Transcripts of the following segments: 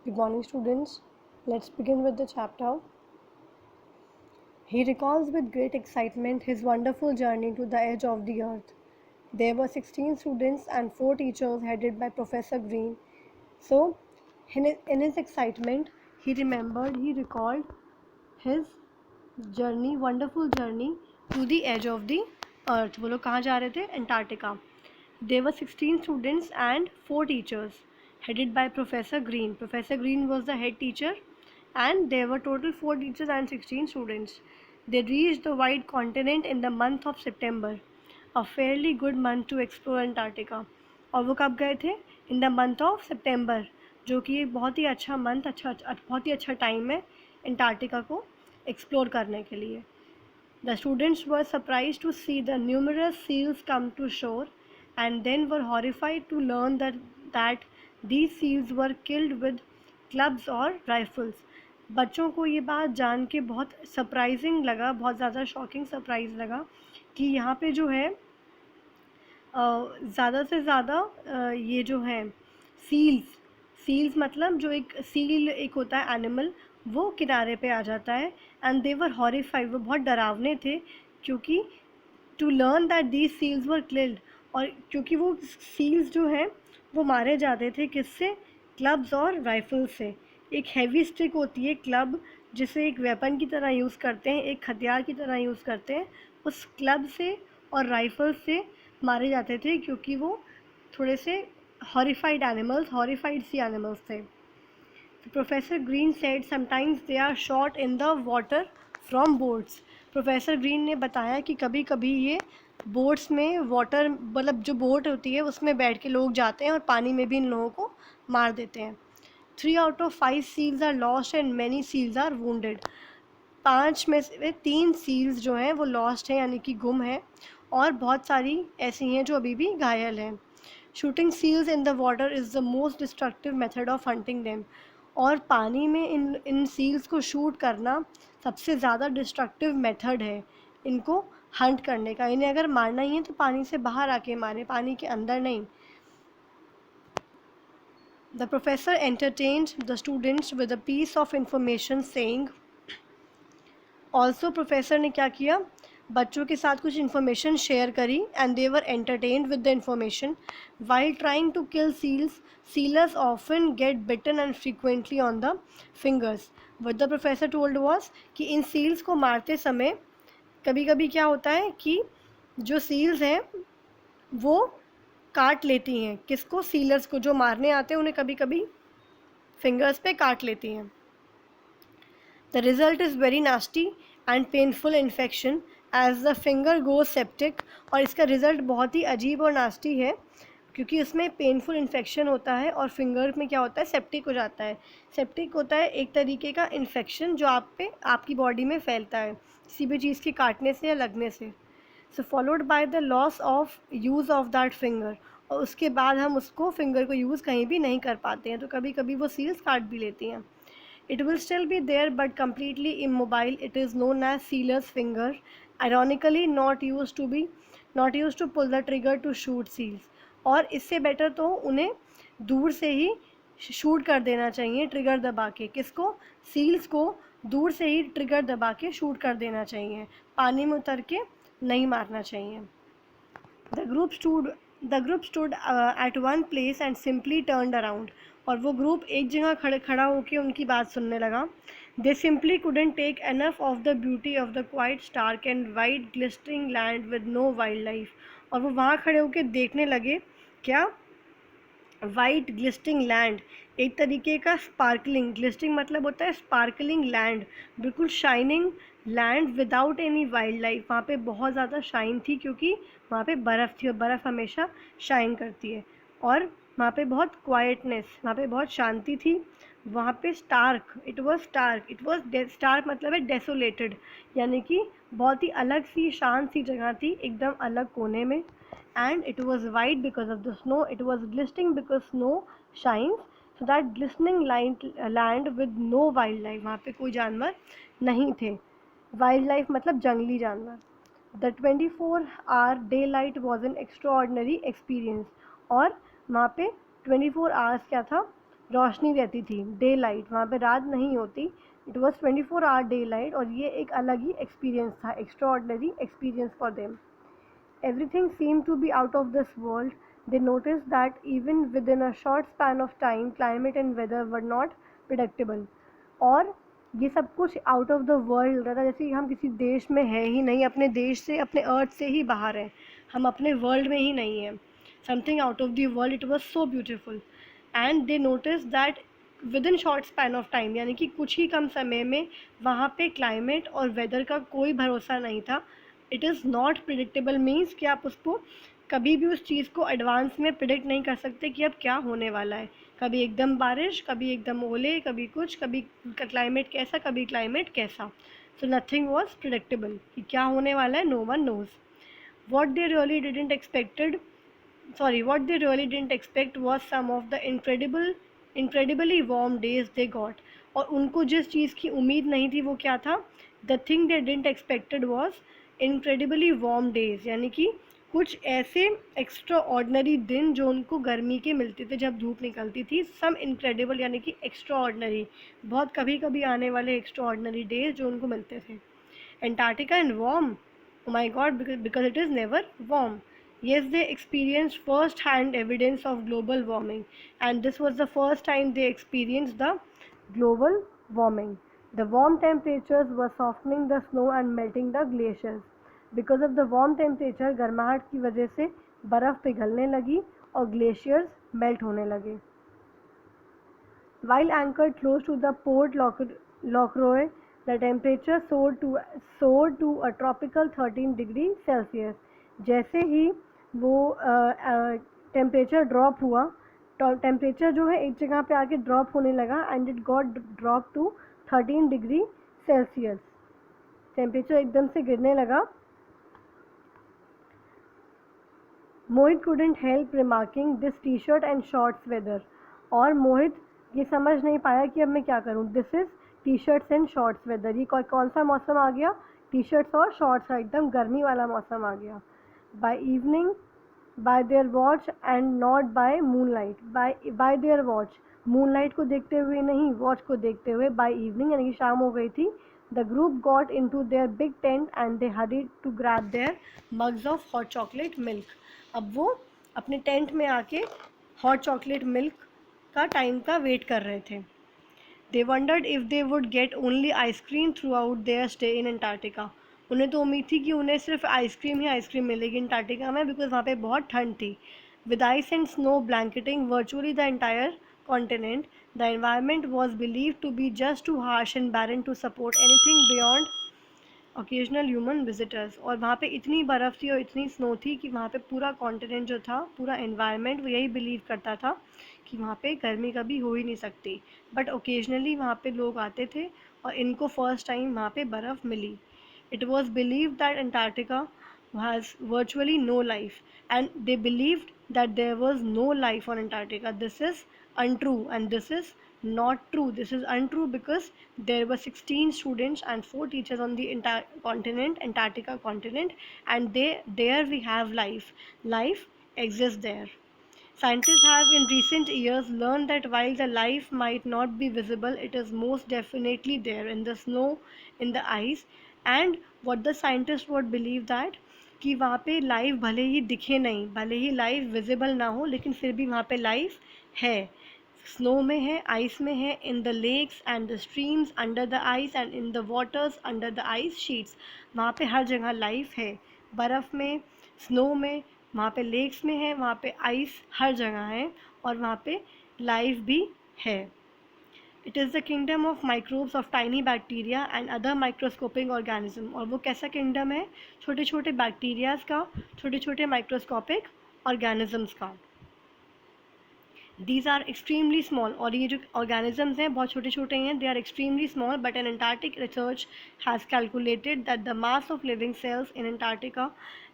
Good morning, students. Let's begin with the chapter. He recalls with great excitement his wonderful journey to the edge of the earth. There were 16 students and 4 teachers headed by Professor Green. So, in his excitement, he recalled his journey, wonderful journey to the edge of the earth. वो लोग कहाँ जा रहे थे? Antarctica. There were 16 students and 4 teachers headed by Professor Green. Professor Green was the head teacher and there were total 4 teachers and 16 students. They reached the white continent in the month of September, a fairly good month to explore Antarctica. और वो कब गए थे? In the month of September, जो कि एक बहुत ही अच्छा मंथ, बहुत ही अच्छा टाइम है अंटार्कटिका को एक्सप्लोर करने के लिए. The students were surprised to see the numerous seals come to shore and then were horrified to learn that these seals were killed with clubs or rifles. बच्चों को ये बात जान के बहुत सरप्राइजिंग लगा, बहुत ज़्यादा शॉकिंग सरप्राइज़ लगा कि यहाँ पे जो है ज़्यादा से ज़्यादा ये जो है सील्स मतलब जो एक सील एक होता है एनिमल, वो किनारे पे आ जाता है. एंड दे वर हॉरिफाइड, वो बहुत डरावने थे क्योंकि to learn that these seals were killed, और क्योंकि वो सील्स जो हैं वो मारे जाते थे किससे? क्लब्स और राइफल से. एक हैवी स्टिक होती है क्लब, जिसे एक वेपन की तरह यूज़ करते हैं, एक हथियार की तरह यूज़ करते हैं. उस क्लब से और राइफल से मारे जाते थे क्योंकि वो थोड़े से हॉरिफाइड सी एनिमल्स थे. Professor Green said sometimes they are shot in the water from boats. Professor Green ने बताया कि कभी कभी ये बोट्स में वाटर मतलब जो बोट होती है उसमें बैठ के लोग जाते हैं और पानी में भी इन लोगों को मार देते हैं. 3 out of 5 seals are lost and many seals are wounded. 5 में से 3 सील्स जो हैं वो लॉस्ट हैं यानी कि गुम हैं, और बहुत सारी ऐसी हैं जो अभी भी घायल हैं. Shooting seals in the water is the most destructive method of hunting them. और पानी में इन सील्स को शूट करना सबसे ज़्यादा डिस्ट्रक्टिव मेथड है इनको हंट करने का. इन्हें अगर मारना ही है तो पानी से बाहर आके मारें, पानी के अंदर नहीं. The professor entertained the students with a piece of information saying, also professor ने क्या किया? बच्चों के साथ कुछ इन्फॉर्मेशन शेयर करी and they were entertained with the information. While trying to kill seals, sealers often get bitten and frequently on the fingers. What the professor told was कि इन सील्स को मारते समय कभी कभी क्या होता है कि जो सील्स हैं वो काट लेती हैं. किसको? सीलर्स को. जो मारने आते हैं उन्हें कभी कभी फिंगर्स पे काट लेती हैं. The result is very nasty and painful infection as the finger goes septic. और इसका रिज़ल्ट बहुत ही अजीब और नास्टी है क्योंकि उसमें पेनफुल इन्फेक्शन होता है और फिंगर में क्या होता है? सेप्टिक हो जाता है. सेप्टिक होता है एक तरीके का इन्फेक्शन जो आपकी बॉडी में फैलता है किसी भी चीज़ के काटने से या लगने से. So followed by the loss of use of that finger. और उसके बाद हम उसको फिंगर को यूज़ कहीं भी नहीं कर पाते हैं, तो कभी कभी वो सील्स काट भी लेती हैं. It will still be there but completely immobile. It is known as sealer's finger. Ironically, not used to pull the trigger to shoot seals. और इससे बेटर तो उन्हें दूर से ही शूट कर देना चाहिए, ट्रिगर दबा के. किसको? सील्स को दूर से ही ट्रिगर दबा के शूट कर देना चाहिए, पानी में उतर के नहीं मारना चाहिए. The group stood at one place and simply turned around. और वो ग्रुप एक जगह खड़ा होकर उनकी बात सुनने लगा. They simply couldn't take enough of the beauty of the quiet, stark and wide glistening land with no wildlife. और वो वहाँ खड़े होकर देखने लगे. क्या? वाइट ग्लिस्टिंग लैंड, एक तरीके का स्पार्कलिंग. ग्लिस्टिंग मतलब होता है स्पार्कलिंग लैंड, बिल्कुल shining land without any wild life. वहाँ पे बहुत ज़्यादा शाइन थी क्योंकि वहाँ पे बर्फ़ थी और बर्फ़ हमेशा शाइन करती है. और वहाँ पे बहुत क्वाइटनेस, वहाँ पे बहुत शांति थी. वहाँ पे स्टार्क, इट वॉज स्टार्क मतलब है डेसोलेटेड, यानी कि बहुत ही अलग सी शांत सी जगह थी, एकदम अलग कोने में. And it was white because of the snow. It was glistening because snow shines. So that glistening land with no wildlife. वहाँ पे कोई जानवर नहीं थे. Wildlife मतलब जंगली जानवर. The 24-hour daylight was an extraordinary experience. और वहाँ पे 24 hours क्या था? रोशनी रहती थी, डे लाइट, वहाँ पे रात नहीं होती, it was 24 hour daylight, और ये एक अलग ही एक्सपीरियंस था, extraordinary experience for them. Everything seemed to be out of this world. They noticed that even within a short span of time, climate and weather were not predictable. और ये सब कुछ आउट ऑफ द वर्ल्ड लग रहा था, जैसे कि हम किसी देश में है ही नहीं, अपने देश से, अपने अर्थ से ही बाहर हैं, हम अपने वर्ल्ड में ही नहीं हैं. Something out of the world, it was so beautiful. And they notice that with in short span of time, यानी कि कुछ ही कम समय में वहाँ पे क्लाइमेट और वेदर का कोई भरोसा नहीं था. It is not predictable means कि आप उसको कभी भी उस चीज़ को एडवांस में प्रिडिक्ट नहीं कर सकते कि अब क्या होने वाला है. कभी एकदम बारिश, कभी एकदम ओले, कभी कुछ, कभी क्लाइमेट कैसा, कभी क्लाइमेट कैसा. सो नथिंग वॉज प्रिडिक्टेबल कि क्या होने वाला है, no one knows. What they really didn't expected what they really didn't expect was some of the incredibly warm days they got. और उनको जिस चीज़ की उम्मीद नहीं थी वो क्या था, the thing they didn't expected was incredibly warm days, यानी कि कुछ ऐसे एक्स्ट्रा ऑर्डनरी दिन जो उनको गर्मी के मिलते थे जब धूप निकलती थी. सम इनक्रेडिबल यानी कि एक्स्ट्रा ऑर्डनरी, बहुत कभी कभी आने वाले एक्स्ट्रा ऑर्डनरी डेज जो उनको मिलते थे. Antarctica and warm, oh my god, because it is never warm. Yes, they experienced first-hand evidence of global warming, and this was the first time they experienced the global warming. The warm temperatures were softening the snow and melting the glaciers. Because of the warm temperature, गर्माहट की वजह से बर्फ़ पिघलने लगी और glaciers melt होने लगे. While anchored close to the Port Lockroy, the temperature soared to a tropical 13 degree Celsius. जैसे ही वो टेम्परेचर ड्रॉप हुआ, टेम्परेचर जो है एक जगह पे आके ड्रॉप होने लगा, and it got drop to 13 degree Celsius. Temperature एकदम से गिरने लगा. Mohit couldn't help remarking this T-shirt and shorts weather. और मोहित ये समझ नहीं पाया कि अब मैं क्या करूं. This is T-shirts and shorts weather. ये कौन सा मौसम आ गया, टी शर्ट्स और शॉर्ट्स का एकदम गर्मी वाला मौसम आ गया. By evening, by their watch and not by moonlight. By their watch, moonlight को देखते हुए नहीं, वॉच को देखते हुए. बाय इवनिंग यानी कि शाम हो गई थी. The group got into their big tent and they hurried to grab their mugs of hot chocolate milk. अब वो अपने टेंट में आके हॉट चॉकलेट मिल्क का टाइम का वेट कर रहे थे. They wondered if they would get only ice cream throughout their stay in Antarctica. उन्हें तो उम्मीद थी कि उन्हें सिर्फ आइसक्रीम ही आइसक्रीम मिलेगी अंटार्कटिका में, बिकॉज वहाँ पे बहुत ठंड थी. With ice and snow blanketing virtually the entire continent, the environment was believe to be just too harsh and barren to support anything beyond occasional human visitors. और वहाँ पे इतनी बर्फ़ थी और इतनी स्नो थी कि वहाँ पे पूरा कॉन्टिनेंट जो था, पूरा एनवायरनमेंट, वो यही बिलीव करता था कि वहाँ पे गर्मी कभी हो ही नहीं सकती. बट ओकेजनली वहाँ पे लोग आते थे और इनको फर्स्ट टाइम वहाँ पे बर्फ़ मिली. It was believe that Antarctica has virtually no life, and they believed that there was no life on Antarctica. This is untrue, and this is not true. This is untrue because there were 16 students and 4 teachers on the entire continent, Antarctica continent, and there we have life. Life exists there. Scientists have in recent years learned that while the life might not be visible, it is most definitely there in the snow, in the ice. And what the scientists would believe that कि वहाँ पे life भले ही दिखे नहीं, भले ही life visible ना हो, लेकिन फिर भी वहाँ पे लाइफ है. स्नो में है, आइस में है, in the lakes and the streams under the ice and in the waters under the ice sheets. वहाँ पे हर जगह लाइफ है. बर्फ़ में, स्नो में, वहाँ पे लेक्स में है, वहाँ पे आइस हर जगह है, और वहाँ पे लाइफ भी है. It is the kingdom of microbes of tiny bacteria and other microscopic organism. और वो कैसा किंगडम है, छोटे छोटे बैक्टीरियाज का, छोटे छोटे माइक्रोस्कोपिक ऑर्गेनिजम्स का. These are extremely small. और ये जो ऑर्गेनिजम्स हैं बहुत छोटे छोटे हैं. They are extremely small, but an Antarctic research has calculated that the mass of living cells in Antarctica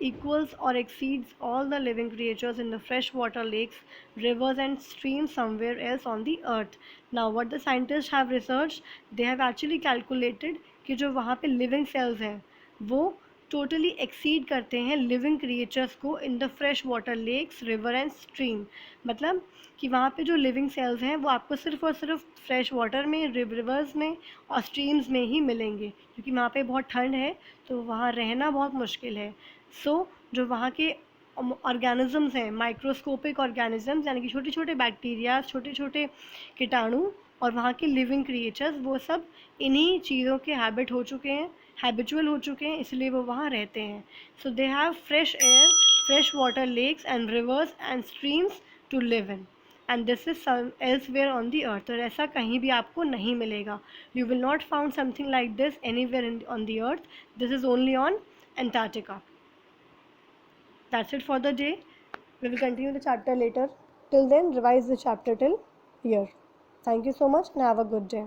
equals or exceeds all the living creatures in the freshwater lakes, rivers and streams somewhere else on the earth. Now what the scientists have researched, they have actually calculated कि जो वहाँ पे living cells हैं वो totally exceed करते हैं living creatures को in the fresh water lakes, river and stream. मतलब कि वहाँ पे जो लिविंग सेल्स हैं वो आपको सिर्फ और सिर्फ फ्रेश वाटर में, रिवर्स में और स्ट्रीम्स में ही मिलेंगे, क्योंकि वहाँ पे बहुत ठंड है तो वहाँ रहना बहुत मुश्किल है। सो जो वहाँ के ऑर्गेनिजम्स हैं, माइक्रोस्कोपिक ऑर्गेनिजम्स, यानी कि छोटे छोटे बैक्टीरिया, छोटे छोटे कीटाणु और वहाँ के लिविंग क्रिएचर्स, वो सब इन्हीं चीज़ों के हैबिट हो चुके हैं, हैबिचुअल हो चुके हैं, इसलिए वो वहाँ रहते हैं। So they have fresh air, fresh water lakes and rivers and streams to live in, and this is elsewhere on the earth. और ऐसा कहीं भी आपको नहीं मिलेगा। You will not found something like this anywhere on the earth. This is only on Antarctica. That's it for the day. We will continue the chapter later. Till then, revise the chapter till here. Thank you so much and have a good day.